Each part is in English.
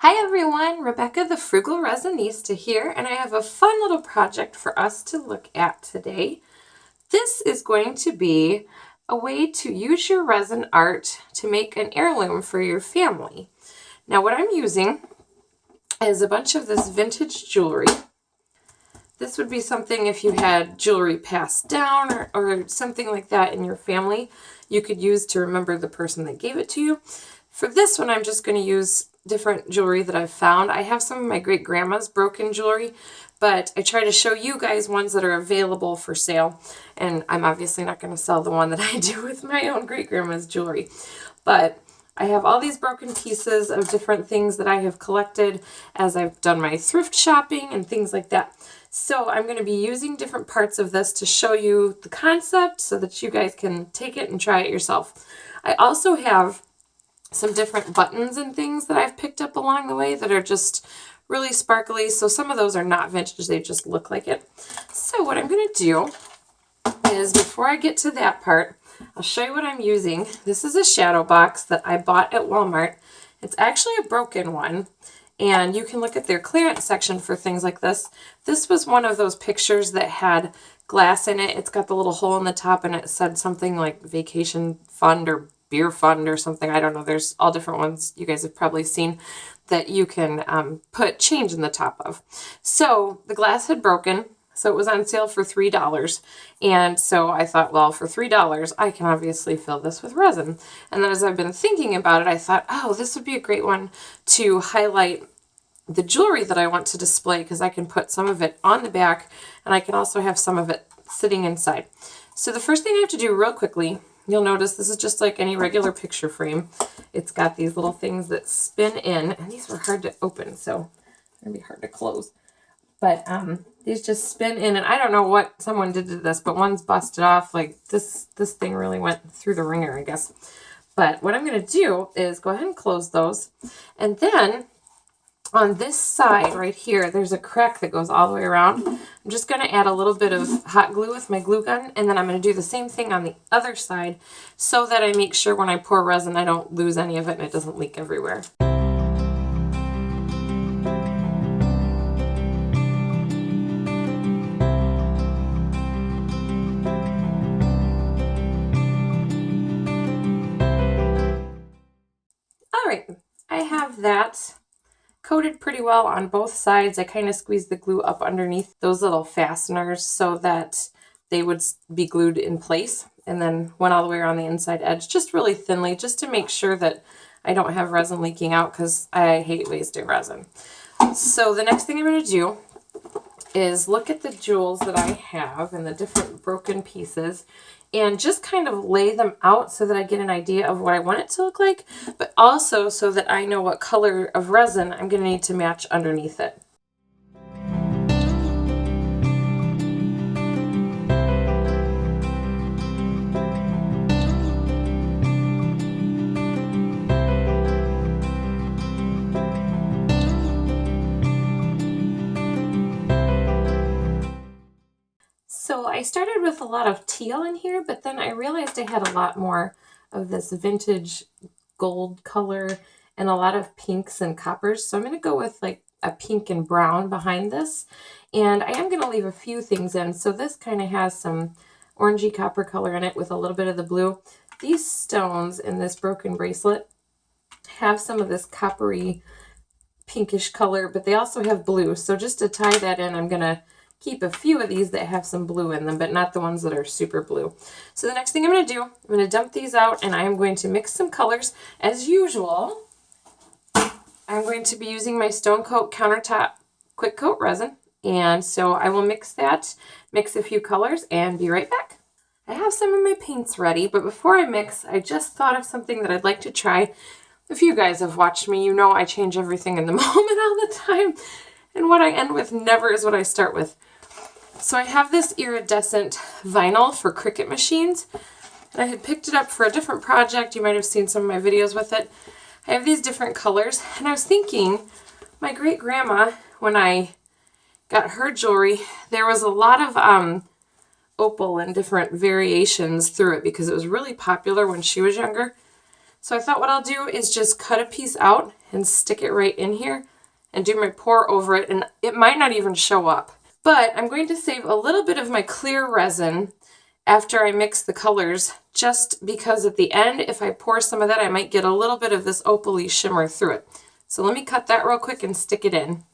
Hi everyone, Rebecca the Frugal Resinista here, and I have a fun little project for us to look at today. This is going to be a way to use your resin art to make an heirloom for your family. Now what I'm using is a bunch of this vintage jewelry. This would be something if you had jewelry passed down or something like that in your family, you could use to remember the person that gave it to you. For this one, I'm just going to use different jewelry that I've found. I have some of my great grandma's broken jewelry, but I try to show you guys ones that are available for sale. And I'm obviously not going to sell the one that I do with my own great grandma's jewelry. But I have all these broken pieces of different things that I have collected as I've done my thrift shopping and things like that. So I'm going to be using different parts of this to show you the concept so that you guys can take it and try it yourself. I also have some different buttons and things that I've picked up along the way that are just really sparkly. So some of those are not vintage, they just look like it. So what I'm going to do is, before I get to that part, I'll show you what I'm using. This is a shadow box that I bought at Walmart. It's actually a broken one, and you can look at their clearance section for things like this. This was one of those pictures that had glass in it. It's got the little hole in the top, and it said something like vacation fund or beer fund or something. I don't know. There's all different ones you guys have probably seen that you can put change in the top of. So the glass had broken, so it was on sale for $3. And so I thought, well, for $3, I can obviously fill this with resin. And then as I've been thinking about it, I thought, oh, this would be a great one to highlight the jewelry that I want to display, because I can put some of it on the back and I can also have some of it sitting inside. So the first thing I have to do real quickly, you'll notice this is just like any regular picture frame. It's got these little things that spin in, and these were hard to open, so they're gonna be hard to close. But these just spin in, and I don't know what someone did to this, but one's busted off. Like this thing really went through the ringer, I guess. But what I'm gonna do is go ahead and close those, and then on this side right here, there's a crack that goes all the way around. I'm just going to add a little bit of hot glue with my glue gun, and then I'm going to do the same thing on the other side so that I make sure when I pour resin I don't lose any of it and it doesn't leak everywhere. All right, I have that coated pretty well on both sides. I kind of squeezed the glue up underneath those little fasteners so that they would be glued in place, and then went all the way around the inside edge just really thinly, just to make sure that I don't have resin leaking out, because I hate wasting resin. So the next thing I'm going to do is look at the jewels that I have and the different broken pieces and just kind of lay them out so that I get an idea of what I want it to look like, but also so that I know what color of resin I'm going to need to match underneath it. So I started with a lot of teal in here, but then I realized I had a lot more of this vintage gold color and a lot of pinks and coppers. So I'm going to go with like a pink and brown behind this. And I am going to leave a few things in. So this kind of has some orangey copper color in it with a little bit of the blue. These stones in this broken bracelet have some of this coppery pinkish color, but they also have blue. So just to tie that in, I'm going to keep a few of these that have some blue in them, but not the ones that are super blue. So the next thing I'm going to do, I'm going to dump these out, and I'm going to mix some colors. As usual, I'm going to be using my Stone Coat Countertop Quick Coat Resin, and so I will mix a few colors, and be right back. I have some of my paints ready, but before I mix, I just thought of something that I'd like to try. If you guys have watched me, you know I change everything in the moment all the time, and what I end with never is what I start with. So I have this iridescent vinyl for Cricut machines, and I had picked it up for a different project. You might have seen some of my videos with it. I have these different colors, and I was thinking, my great grandma, when I got her jewelry, there was a lot of opal and different variations through it because it was really popular when she was younger. So I thought what I'll do is just cut a piece out and stick it right in here and do my pour over it, and it might not even show up. But I'm going to save a little bit of my clear resin after I mix the colors, just because at the end, if I pour some of that, I might get a little bit of this opaly shimmer through it. So let me cut that real quick and stick it in.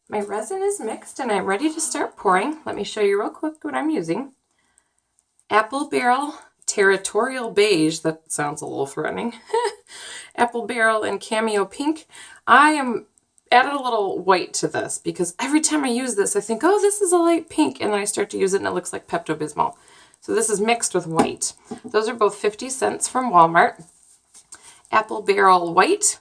My resin is mixed and I'm ready to start pouring. Let me show you real quick what I'm using. Apple Barrel Territorial Beige, that sounds a little threatening. Apple Barrel and Cameo Pink. I am added a little white to this because every time I use this I think, oh, this is a light pink, and then I start to use it and it looks like Pepto-Bismol. So this is mixed with white. Those are both 50 cents from Walmart. Apple Barrel White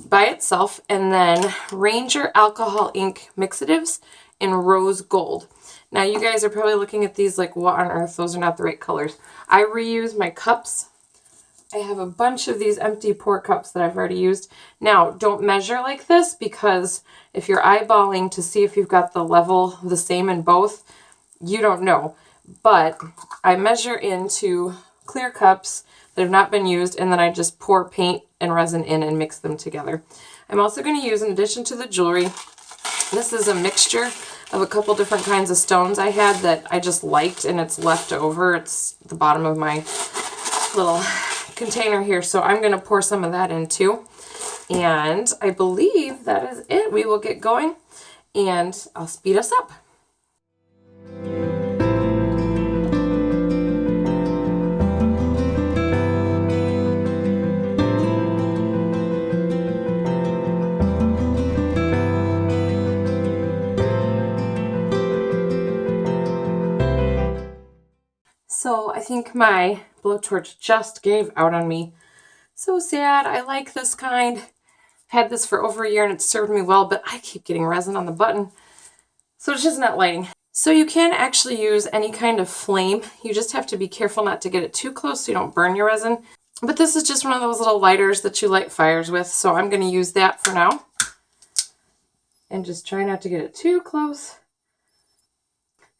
by itself, and then Ranger Alcohol Ink Mixatives in Rose Gold. Now you guys are probably looking at these like, what on earth? Those are not the right colors. I reuse my cups. I have a bunch of these empty pour cups that I've already used. Now, don't measure like this, because if you're eyeballing to see if you've got the level the same in both, you don't know. But I measure into clear cups that have not been used, and then I just pour paint and resin in and mix them together. I'm also going to use, in addition to the jewelry, this is a mixture of a couple different kinds of stones I had that I just liked, and it's left over. It's the bottom of my little container here, so I'm going to pour some of that in too. And I believe that is it. We will get going, and I'll speed us up. So I think my blowtorch just gave out on me. So sad. I like this kind. I've had this for over a year and it's served me well, but I keep getting resin on the button, so it's just not lighting. So you can actually use any kind of flame. You just have to be careful not to get it too close so you don't burn your resin. But this is just one of those little lighters that you light fires with, so I'm going to use that for now. And just try not to get it too close.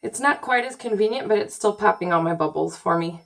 It's not quite as convenient, but it's still popping all my bubbles for me.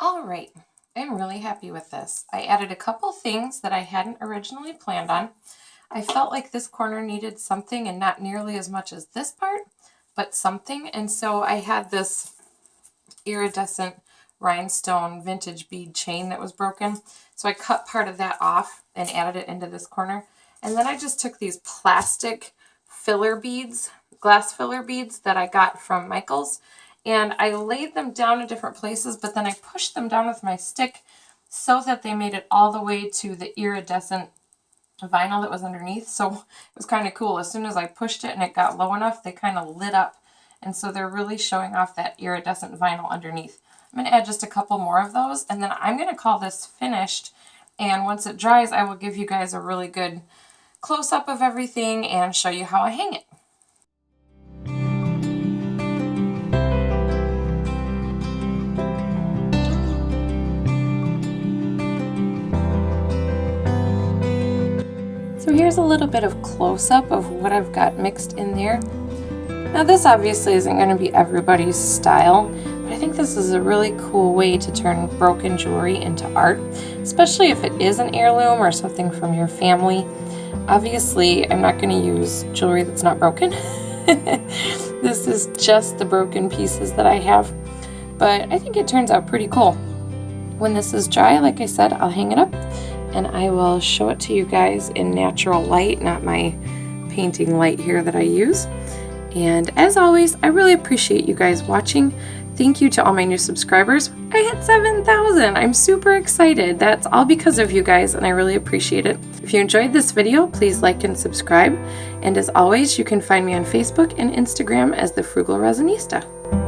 Alright, I'm really happy with this. I added a couple things that I hadn't originally planned on. I felt like this corner needed something, and not nearly as much as this part, but something. And so I had this iridescent rhinestone vintage bead chain that was broken. So I cut part of that off and added it into this corner. And then I just took these plastic filler beads, glass filler beads that I got from Michael's, and I laid them down in different places, but then I pushed them down with my stick so that they made it all the way to the iridescent vinyl that was underneath. So it was kind of cool. As soon as I pushed it and it got low enough, they kind of lit up. And so they're really showing off that iridescent vinyl underneath. I'm going to add just a couple more of those, and then I'm going to call this finished. And once it dries, I will give you guys a really good close-up of everything and show you how I hang it. So here's a little bit of close-up of what I've got mixed in there. Now this obviously isn't going to be everybody's style, but I think this is a really cool way to turn broken jewelry into art, especially if it is an heirloom or something from your family. Obviously, I'm not going to use jewelry that's not broken. This is just the broken pieces that I have, but I think it turns out pretty cool. When this is dry, like I said, I'll hang it up and I will show it to you guys in natural light, not my painting light here that I use. And as always, I really appreciate you guys watching. Thank you to all my new subscribers. I hit 7,000. I'm super excited. That's all because of you guys, and I really appreciate it. If you enjoyed this video, please like and subscribe. And as always, you can find me on Facebook and Instagram as the Frugal Resinista.